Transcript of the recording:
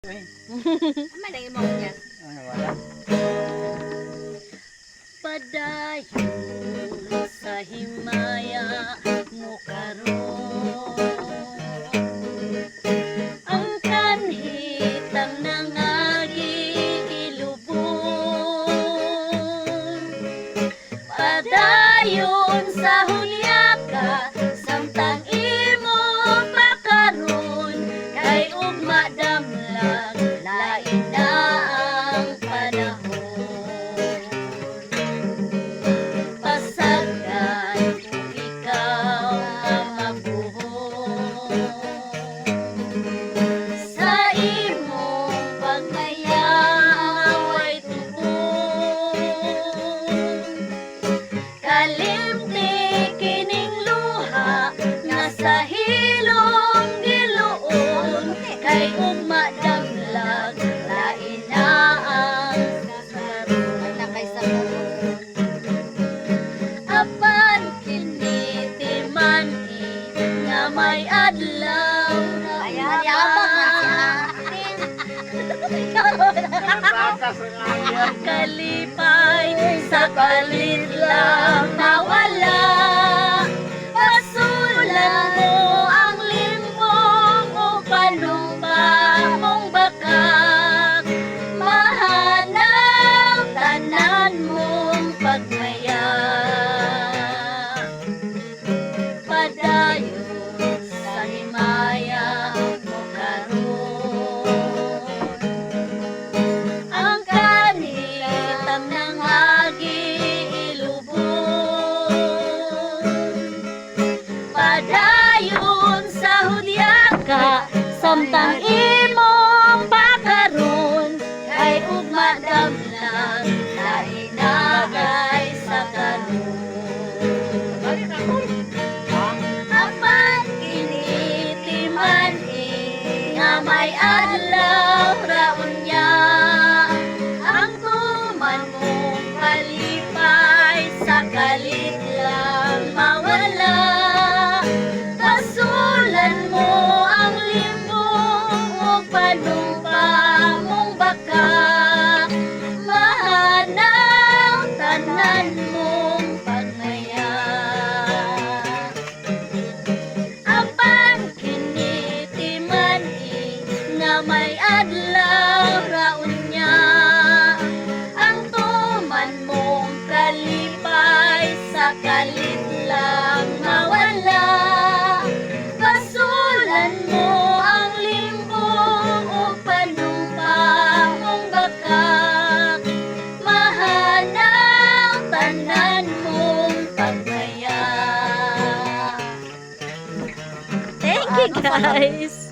Malay mo yan. Wala. Padayon sa himaya mo karon, ang kanhitang nangagi ilubon. Padayon sa hunyaka samtang imo pakaron, kay ugma damlag lain na ang panahon. Pasagdan kung ikaw ang magbuhon sa imong pagmayaway tubon. Kalimti kining luha nasa hilong giluon, kay ugma damlag lain na ang karon. Nakay sa karon. Apan kinitiman nga may adlaw na Ayan, yabang na siya. Tatas nga yan. kalipay sa kalit lang nawala. Pasulan mo ang limbong upang mong bakak, mahanap tanan mong pagmaya. Padayon sa himaya mo karon, ang kanitang nangagi ilubon. Padayon sa hudyaka samtang imong pakaron, kay ugma damlag lain na kay sa karon. Apan kinitiman nga may adlaw raon niya, ang tuman mong kalipay sa kalit lang mawala. Pasulan mo ang limbong upang mong bakak, mahanap tanan mong pagmaya. Apan kinitiman nga may adlaw raon niya, ang tuman mong kalipay sa kalit lang mawala. Pasulan mo ang limbong upang mong bakak, mahanap tanan mong pagmaya. Thank you guys!